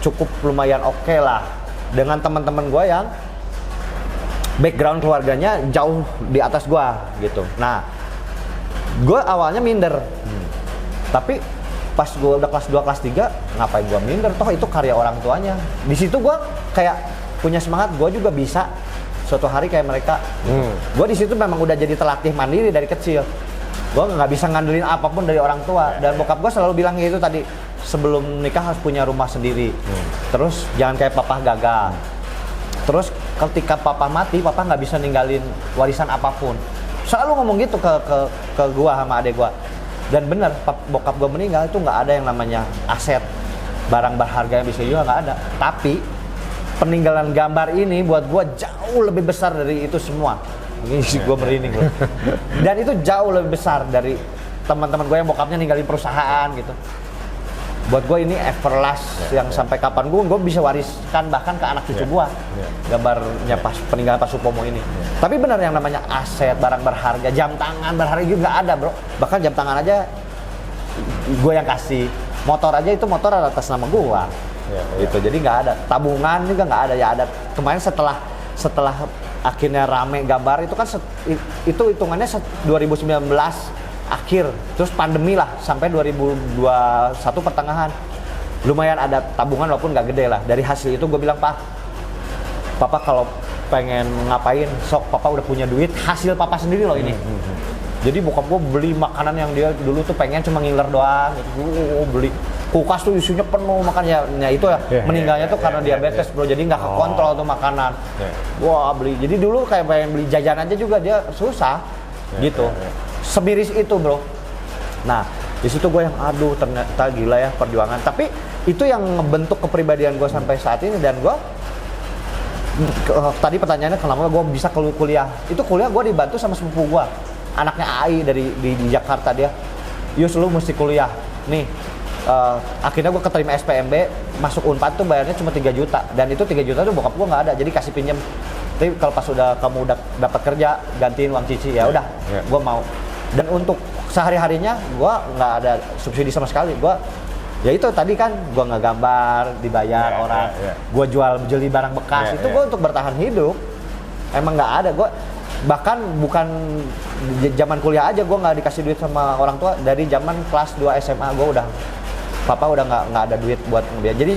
cukup lumayan oke lah, dengan teman-teman gue yang background keluarganya jauh di atas gue gitu. Nah gue awalnya minder, tapi pas gue udah kelas 2 kelas 3 ngapain gue minder, toh itu karya orang tuanya. Di situ gue kayak punya semangat, gue juga bisa suatu hari kayak mereka. Gue di situ memang udah jadi terlatih mandiri dari kecil. Gue nggak bisa ngandelin apapun dari orang tua. Dan bokap gue selalu bilang gitu tadi, sebelum nikah harus punya rumah sendiri. Terus jangan kayak papa gagal. Terus ketika papa mati, papa nggak bisa ninggalin warisan apapun. Selalu ngomong gitu ke gue sama adek gue. Dan bener, bokap gue meninggal itu nggak ada yang namanya aset, barang berharga yang bisa juga nggak ada. Tapi peninggalan gambar ini buat gue jauh lebih besar dari itu semua. Ini gue merinding loh. Dan itu jauh lebih besar dari teman-teman gue yang bokapnya ninggalin perusahaan gitu. Buat gue ini everlast yang sampai kapan gue bisa wariskan bahkan ke anak cucu gue. Gambarnya pas peninggalan Pak Supomo ini. Tapi benar yang namanya aset, barang berharga, jam tangan berharga juga nggak ada bro. Bahkan jam tangan aja gue yang kasih. Motor aja itu motor atas nama gue. Gitu. Jadi nggak ada. Tabungan juga nggak ada. Ya ada. Kemarin setelah akhirnya rame gambar itu kan itu hitungannya 2019 akhir, terus pandemi lah sampai 2021 pertengahan. Lumayan ada tabungan walaupun nggak gede lah. Dari hasil itu gue bilang, Papa kalau pengen ngapain sok, Papa udah punya duit, hasil Papa sendiri loh ini. Jadi bokap gue beli makanan yang dia dulu tuh pengen cuma ngiler doang gitu. Beli kulkas tuh isinya penuh makannya. Itu ya meninggalnya tuh karena diabetes bro, jadi nggak kekontrol tuh makanan. Wah beli, jadi dulu kayak pengen beli jajan aja juga dia susah gitu. Semiris itu bro. Nah di situ gue yang aduh ternyata gila ya perjuangan. Tapi itu yang ngebentuk kepribadian gue sampai saat ini. Dan gue tadi pertanyaannya kenapa gue bisa kuliah. Itu kuliah gue dibantu sama sepupu gue, anaknya AI di Jakarta. Dia, Yus lu mesti kuliah nih. Akhirnya gue keterima SPMB, masuk Unpad tuh bayarnya cuma 3 juta. Dan itu 3 juta tuh bokap gue nggak ada, jadi kasih pinjam. Tapi kalau pas kamu udah dapat kerja, gantiin uang cici, ya udah, gue mau. Dan untuk sehari-harinya gue nggak ada subsidi sama sekali. Gue ya itu tadi kan, gue nggak gambar, dibayar orang. Gue beli barang bekas, itu gue untuk bertahan hidup. Emang nggak ada, gue bahkan bukan zaman kuliah aja gue nggak dikasih duit sama orang tua. Dari zaman kelas 2 SMA gue udah, Papa udah nggak ada duit buat ngebiayai. Jadi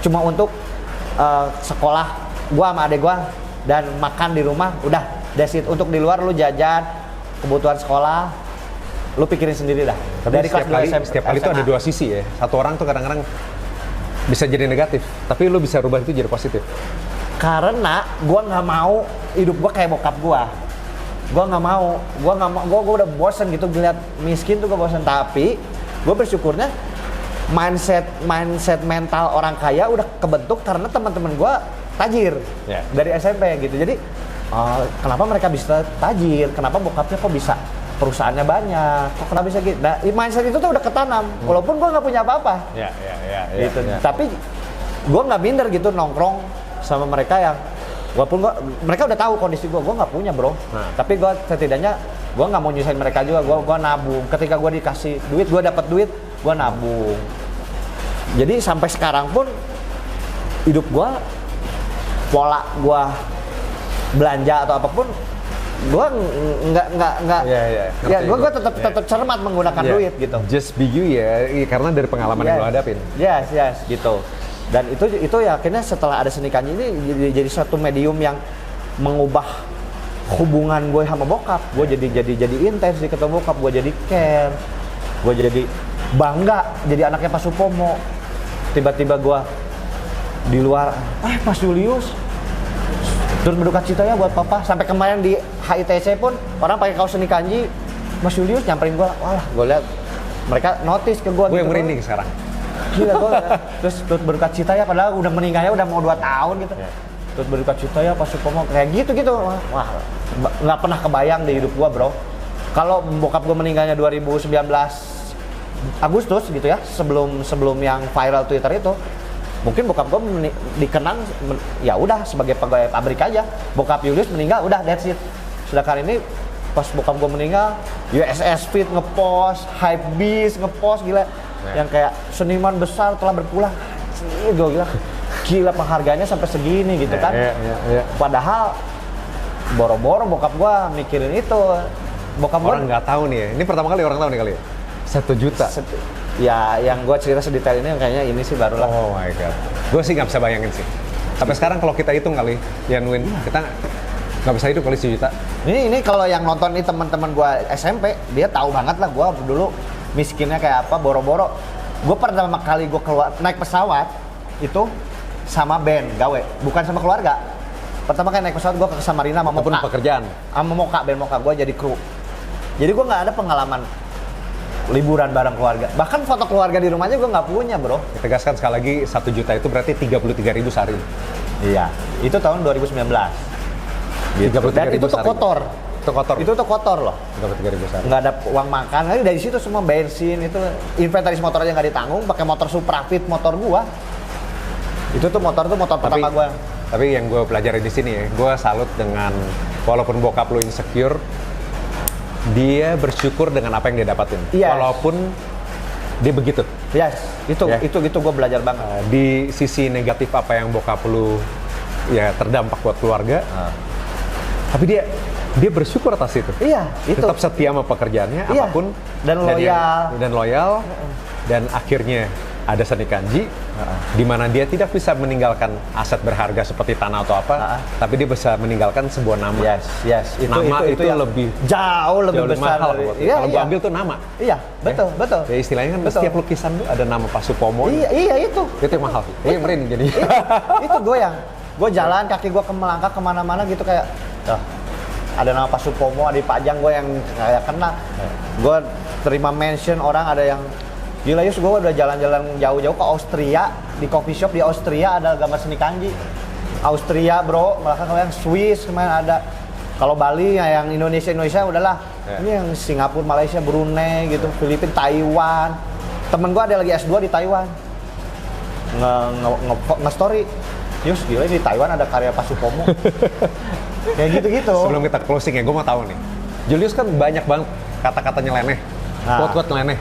cuma untuk sekolah gue sama adek gue dan makan di rumah, udah that's it. Untuk di luar lu jajan, kebutuhan sekolah, lu pikirin sendiri dah. Tapi dari setiap kali itu ada dua sisi ya. Satu orang tuh kadang-kadang bisa jadi negatif, tapi lu bisa rubah itu jadi positif. Karena gue nggak mau hidup gue kayak bokap gue. Gue udah bosen gitu ngeliat miskin tuh, gue bosen. Tapi gue bersyukurnya mindset mental orang kaya udah kebentuk karena teman-teman gue tajir dari SMP gitu. Jadi kenapa mereka bisa tajir? Kenapa bokapnya kok bisa perusahaannya banyak? Kok kenapa bisa gitu? Nah mindset itu tuh udah ketanam. Walaupun gue nggak punya apa-apa. Gitu. Tapi gue nggak minder gitu nongkrong sama mereka yang walaupun mereka udah tahu kondisi gue nggak punya bro. Tapi gue setidaknya gue nggak mau nyusahin mereka juga. Gue nabung. Ketika gue dikasih duit, gue dapat duit, gue nabung. Jadi sampai sekarang pun hidup gue, pola gue belanja atau apapun, gue nggak ya gue tetap cermat menggunakan duit gitu. Just be you ya, karena dari pengalaman yang lo hadapin. Yes gitu. Dan itu ya akhirnya setelah ada Seni Kanji ini jadi suatu medium yang mengubah hubungan gue sama bokap. Gue jadi intens di ketemu bokap, gue jadi care, gue jadi bangga jadi anaknya Pak Supomo. Tiba-tiba gue di luar, Mas Julius turut berduka cita ya buat papa. Sampai kemarin di HITC pun orang pakai kaos Seni Kanji, Mas Julius nyamperin gue. Walah, gue lihat mereka notice ke gue. Gue yang merinding sekarang. Gila gue terus berduka cita ya, padahal udah meninggalnya udah mau 2 tahun gitu. Terus berduka cita ya Pak Supomo kayak gitu. Wah, nggak pernah kebayang di hidup gua, bro. Kalau bokap gua meninggalnya 2019 Agustus gitu ya, sebelum yang viral Twitter itu, mungkin bokap gua dikenang ya udah sebagai pegawai pabrik aja. Bokap Julius meninggal udah that's it. Sedangkan ini pas bokap gua meninggal, USS Fit ngepost, Hypebeast ngepost, gila. Yang kayak seniman besar telah berpulang. Gue bilang gila penghargaannya sampai segini gitu kan. Padahal boro-boro bokap gua mikirin itu. Bokap orang nggak tahu nih ya. Ini pertama kali orang tahu nih kali ya. 1 juta. Ya yang gua cerita sedetail ini kayaknya ini sih barulah. Oh my god. Gue sih nggak bisa bayangin sih. Sampai sekarang kalau kita hitung kali, Win, kita nggak bisa hidup kali 1 juta. Ini kalau yang nonton nih teman-teman gua SMP, dia tahu banget lah gua dulu miskinnya kayak apa, boro-boro. Gue pertama kali gue keluar naik pesawat itu sama band gawe, bukan sama keluarga. Pertama kali naik pesawat gue ke Samarinda sama Moka. Pekerjaan. Sama Moka, band Moka, gue jadi kru. Jadi gue nggak ada pengalaman liburan bareng keluarga. Bahkan foto keluarga di rumahnya gue nggak punya, bro. Ditegaskan sekali lagi 1 juta itu berarti 33.000 sehari. Iya, itu tahun 2019. Gitu. Dan itu tuh kotor. Itu tuh kotor loh. 33.000 sehari. Nggak ada uang makan. Nanti dari situ semua bensin itu inventaris motor aja nggak ditanggung. Pakai motor Supra Fit motor gua. Itu tuh motor pertama gua. Tapi yang gue pelajari di sini ya, gue salut dengan walaupun bokap lu insecure, dia bersyukur dengan apa yang dia dapatin. Yes. Walaupun dia begitu. Yes, itu gue belajar banget. Di sisi negatif apa yang bokap lu ya terdampak buat keluarga, tapi dia bersyukur atas itu. Iya, itu. Tetap setia sama pekerjaannya, iya. apapun. Dan loyal. Dan akhirnya ada seni kanji, di mana dia tidak bisa meninggalkan aset berharga seperti tanah atau apa, tapi dia bisa meninggalkan sebuah nama. Yes. Nama itu yang lebih jauh lebih besar. Mahal. Kalau gua ambil tuh nama. Iya, betul. Ya istilahnya kan setiap lukisan tuh ada nama Pak Supomo. Iya itu. Itu yang mahal. Iya merinding jadi. Itu gue jalan kaki gue melangkah kemana-mana gitu kayak, ada nama Pak Supomo, ada Pajang, gue yang kayak kena. Gue terima mention orang, ada yang gila Yus, gue udah jalan-jalan jauh-jauh ke Austria, di coffee shop di Austria ada gambar seni kanji. Austria bro, malah kalian Swiss kemarin ada. Kalau Bali ya yang Indonesia udahlah. Ini yang Singapura, Malaysia, Brunei gitu, Filipina, Taiwan. Temen gue ada lagi S2 di Taiwan. Nge-story, Yus gila di Taiwan ada karya Pak Supomo. Kayak gitu-gitu. Sebelum kita closing ya, gue mau tahu nih. Julius kan banyak banget kata-kata nyeleneh, quote-quote nyeleneh.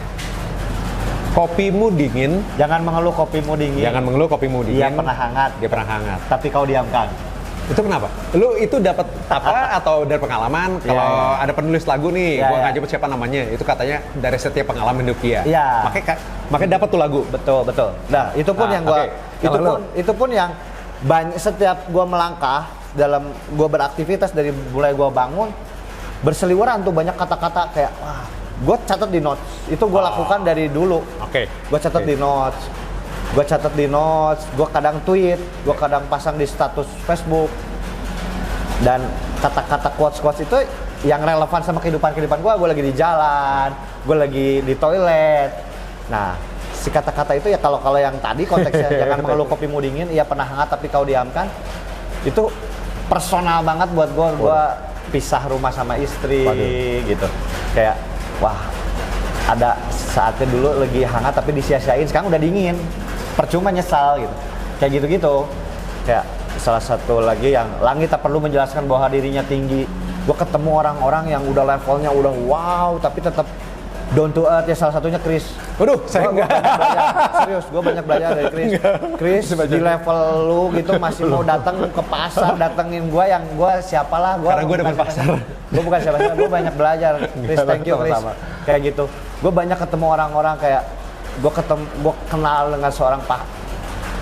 Kopimu dingin. Jangan mengeluh kopimu dingin. Dia pernah hangat. Tapi kau diamkan. Itu kenapa? Lu itu dapat apa atau dari pengalaman? Kalau ada penulis lagu nih, gua nggak nyebut siapa namanya. Itu katanya dari setiap pengalaman hidup dia. Iya. Makanya dapat tuh lagu. Betul. Nah, itu pun yang gua itu pun yang banyak setiap gua melangkah dalam gua beraktivitas dari mulai gua bangun berseliweran tuh banyak kata-kata kayak wah, gue catat di notes. Itu gue lakukan dari dulu. Gue catat di notes. Gue kadang tweet. Gue kadang pasang di status Facebook. Dan kata-kata quotes itu yang relevan sama kehidupan gue lagi di jalan, gue lagi di toilet. Nah, si kata-kata itu ya kalau yang tadi konteksnya jangan mengeluh kopimu dingin, ia pernah hangat tapi kau diamkan. Itu personal banget buat gue. Gue pisah rumah sama istri gitu. Kayak wah, ada saatnya dulu lagi hangat tapi disia-siain, sekarang udah dingin. Percuma nyesal gitu. Kayak gitu-gitu. Kayak salah satu lagi yang langit tak perlu menjelaskan bahwa dirinya tinggi. Gue ketemu orang-orang yang udah levelnya udah wow, tapi tetap down to earth ya, salah satunya Chris. Waduh, saya enggak. Serius, gue banyak belajar dari Chris. Chris di level lu gitu masih mau datang ke pasar, datengin gue yang gue siapalah gue. Karena gue depan pasar. Gue bukan siapa-siapa, gue banyak belajar. Chris, thank you Chris. Kayak gitu. Gue banyak ketemu orang-orang kayak gue kenal dengan seorang Pak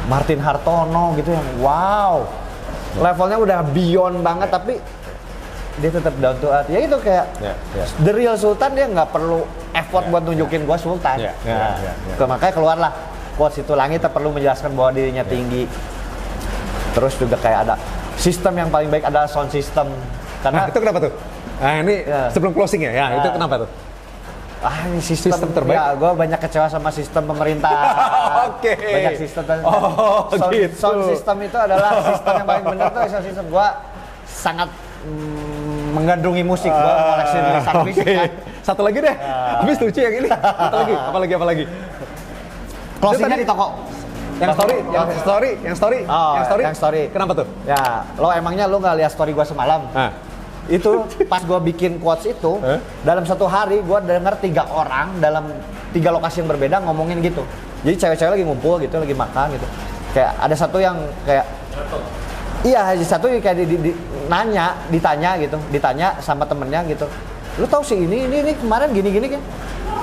Martin Hartono gitu yang wow. Levelnya udah beyond banget tapi dia tetap down to earth. Ya itu kayak the real Sultan, dia nggak perlu effort buat nunjukin gua Sultan. Makanya keluarlah quotes itu, langit tak perlu menjelaskan bahwa dirinya tinggi. Terus juga kayak ada sistem yang paling baik adalah sound system. Karena itu kenapa tuh? Nah ini sebelum closing ya, itu kenapa tuh? ini sistem terbaik. Ya, gue banyak kecewa sama sistem pemerintah. Oke. Banyak sistem. Gitu. Sound system itu adalah sistem yang paling benar tuh sound system. Gue sangat menggandrungi musik. Gue koleksi lisan musik kan. Satu lagi deh. Habis lucu yang ini. Satu lagi. Apa lagi? Closingnya di toko. Yang story. Yang story. Kenapa tuh? Ya, emangnya lo nggak lihat story gue semalam? Itu pas gue bikin quotes itu, dalam satu hari gue denger 3 orang dalam 3 lokasi yang berbeda ngomongin gitu. Jadi cewek-cewek lagi ngumpul gitu, lagi makan gitu. Kayak ada satu yang kayak, iya satu kayak ditanya sama temennya gitu. Lu tahu sih ini kemarin gini kan?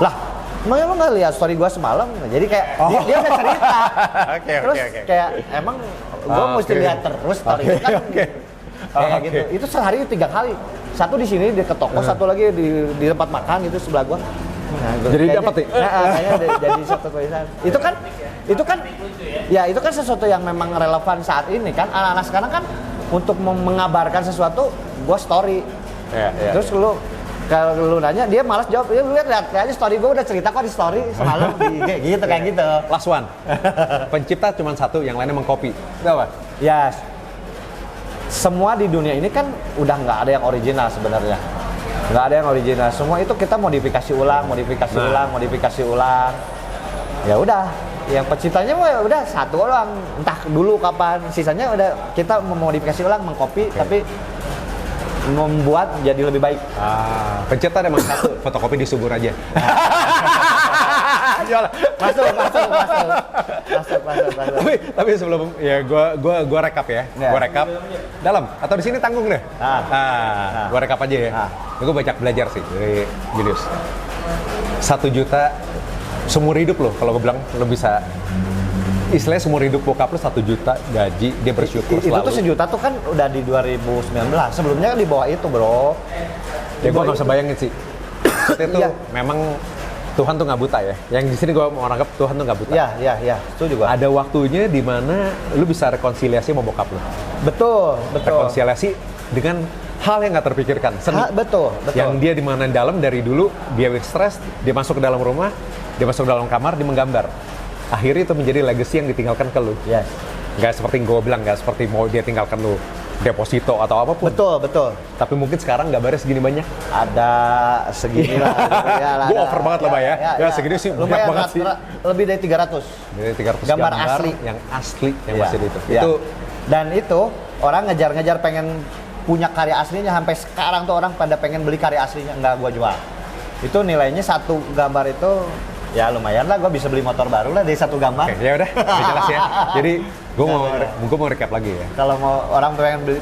Lah, emangnya lu nggak lihat story gue semalam? Jadi kayak dia udah cerita. Terus kayak emang gue mesti lihat terus story itu kan. Kayak gitu. Itu sehari 3 kali. Satu di sini di toko, satu lagi di tempat makan gitu sebelah gua. Nah, jadi dapat nih. Kayaknya jadi satu tulisan. Itu kan sesuatu yang memang relevan saat ini kan. Anak-anak sekarang kan untuk mengabarkan sesuatu gua story. Terus kalau lu nanya dia malas jawab. Dia lihat aja story gua udah cerita kok di story semalam di kayak gitu. Last one. Pencipta cuma satu, yang lainnya mengcopy. Itu apa? Yes. Semua di dunia ini kan udah nggak ada yang original sebenarnya, nggak ada yang original. Semua itu kita modifikasi ulang. Ya udah, yang penciptanya udah satu orang, entah dulu kapan, sisanya udah kita memodifikasi ulang, mengcopy, tapi membuat jadi lebih baik. Pencipta memang satu, fotokopi disubur aja. Masuk. Tapi sebelum ya gua rekap ya. Gua rekap dalam atau di sini tanggung deh. Gua rekap aja ya. Gua banyak belajar sih dari Julius. 1 juta seumur hidup loh, kalau gua bilang lo bisa istilahnya seumur hidup bokap lo 1 juta gaji, dia bersyukur selalu. Itu tuh 1 juta tuh kan udah di 2019. Sebelumnya kan di bawah itu, bro. Ya gua nggak bisa bayangin sih. Itu memang Tuhan tuh nggak buta ya. Yang di sini gue mau anggap Tuhan tuh nggak buta. Iya. Itu juga. Ada waktunya di mana lu bisa rekonsiliasi sama bokap lu. Betul. Rekonsiliasi dengan hal yang nggak terpikirkan. Seni. Betul. Yang dia di mana dalam dari dulu dia stres, dia masuk ke dalam rumah, dia masuk ke dalam kamar, dia menggambar. Akhirnya itu menjadi legacy yang ditinggalkan ke lu. Yes. Nggak seperti gue bilang, nggak seperti mau dia tinggalkan lu deposito atau apapun. Betul. Tapi mungkin sekarang gambarnya segini banyak. Ada segini lah. Gue over banget loh, Mbak ya. Ya segini sih banyak banget sih. Lebih dari 300. Dari 300 gambar asli. Yang asli yang masih itu. Dan itu orang ngejar-ngejar pengen punya karya aslinya, sampai sekarang tuh orang pada pengen beli karya aslinya, nggak gue jual. Itu nilainya satu gambar itu ya lumayan lah, gue bisa beli motor baru lah dari satu gambar. Oke, ya udah, jelas ya. Jadi gue mau recap lagi ya. Kalau mau orang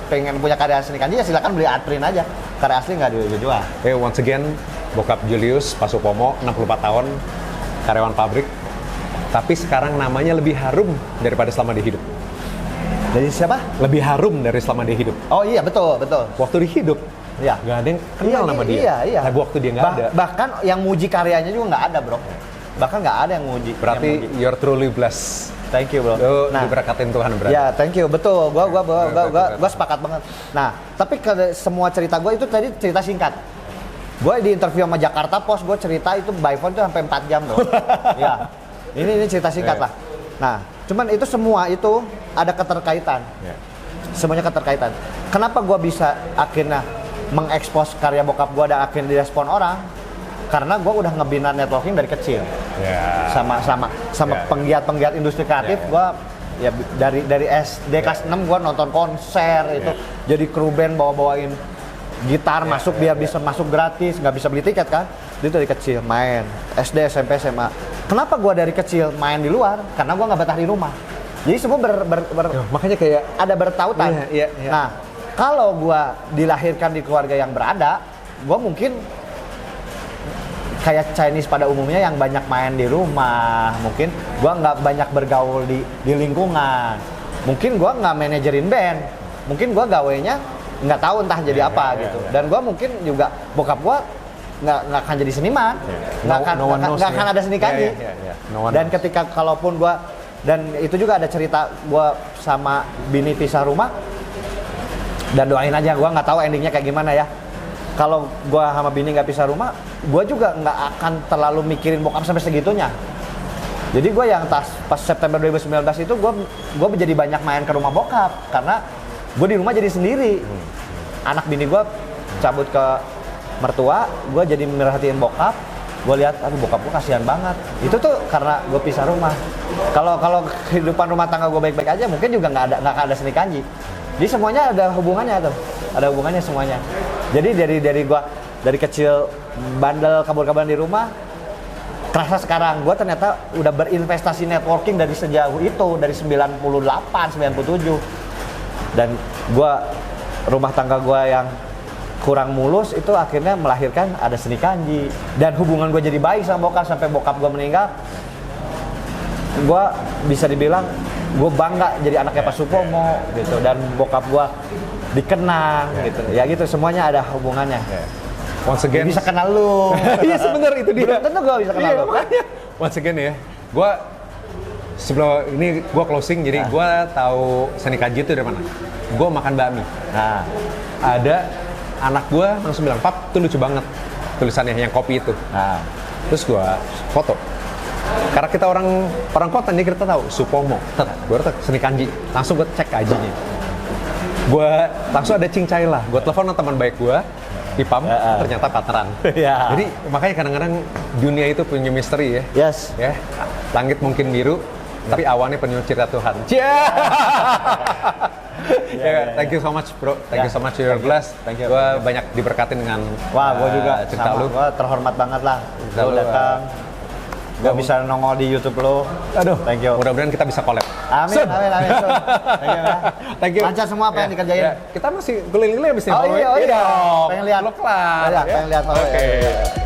pengen punya karya asli kan, ya silakan beli Atrin aja. Karya asli nggak dijual. Once again, bokap Julius Pak Supomo, 64 tahun, karyawan pabrik. Tapi sekarang namanya lebih harum daripada selama dia hidup. Dari siapa? Lebih harum dari selama dia hidup. Oh iya, betul. Waktu dia hidup, iya. Nggak ada yang kenal nama dia. Iya. Tapi waktu dia nggak ada. Bahkan yang muji karyanya juga nggak ada, bro. Bahkan nggak ada yang muji. Berarti you're truly blessed. Thank you, bro. Diberkatin Tuhan berarti. Ya, thank you. Betul. Gua sepakat banget. Nah, tapi semua cerita gue itu tadi cerita singkat. Gue di interview sama Jakarta Post, gue cerita itu by phone tuh sampai 4 jam, bro. Ya. Ini cerita singkat lah. Nah, cuman itu semua itu ada keterkaitan. Semuanya keterkaitan. Kenapa gue bisa akhirnya mengekspos karya bokap gue dan akhirnya direspon orang? Karena gue udah ngebina networking dari kecil. Sama penggiat-penggiat industri kreatif. Gue ya dari SD kelas 6 gue nonton konser itu. Jadi kru band bawain gitar masuk, dia bisa masuk gratis, nggak bisa beli tiket kan. Itu dari kecil main SD, SMP, SMA. Kenapa gue dari kecil main di luar? Karena gue nggak betah di rumah. Jadi semua makanya kayak ada bertautan. Nah, kalau gue dilahirkan di keluarga yang berada, gue mungkin kayak Chinese pada umumnya yang banyak main di rumah. Mungkin gue nggak banyak bergaul di lingkungan. Mungkin gue nggak manajerin band. Mungkin gue gawenya nggak tahu entah jadi apa gitu. Dan gue mungkin juga bokap gue nggak akan jadi seniman, nggak akan ada seni kanji. Dan ketika kalaupun gue, dan itu juga ada cerita gue sama bini pisah rumah, dan doain aja, gue nggak tahu endingnya kayak gimana ya. kalau gua sama bini nggak pisah rumah, gua juga nggak akan terlalu mikirin bokap sampai segitunya. Jadi gua yang pas September 2019 itu gua jadi banyak main ke rumah bokap karena gua di rumah jadi sendiri. Anak bini gua cabut ke mertua, gua jadi merhatiin bokap. Gua lihat, aduh bokap gua kasihan banget. Itu tuh karena gua pisah rumah. Kalau kehidupan rumah tangga gua baik-baik aja, mungkin juga nggak ada seni kanji. Jadi semuanya ada hubungannya tuh, ada hubungannya semuanya. Jadi dari kecil bandel kabur-kaburan di rumah, kerasa sekarang gue ternyata udah berinvestasi networking dari sejauh itu, dari 98, 97. Dan gue, rumah tangga gue yang kurang mulus itu akhirnya melahirkan ada seni kanji. Dan hubungan gue jadi baik sama bokap, sampai bokap gue meninggal, gue bisa dibilang gue bangga jadi anaknya Pak Supomo gitu, dan bokap gue dikenang gitu. Ya gitu, semuanya ada hubungannya. Once again, bisa kenal lu. Iya sebenarnya itu dia. Belum tentu gue bisa kenal lu. Once again ya, gue sebelum ini gue closing, jadi gue tahu seni kanji itu dari mana. Gue makan bakmi. Nah, ada anak gue langsung bilang, "Pap, itu lucu banget tulisannya yang kopi itu." Nah, terus gue foto. Karena kita orang kota nih, kita tahu Supomo, gue seni kanji, langsung gue cek kanjinya. Gue langsung ada cincai lah, gue telepon teman baik gue di PAM, ternyata partneran. Jadi makanya kadang-kadang dunia itu punya misteri ya. Yes. Ya, langit mungkin biru, tapi awannya penuh cerita Tuhan. Thank you so much bro, thank you so much, you're blessed. Gue banyak diberkatin dengan gue juga cerita lu. Gue terhormat banget lah, lu datang. Gue bisa nongol di YouTube lo. Aduh, thank you. Mudah-mudahan kita bisa collab. Amin, amin. Thank you ya. Thank you. Lancar semua apa yang dikerjain. Kita masih keliling-keliling abis ini. Oh iya. Pengen lihat. Pengen lihat. Oke. Oke.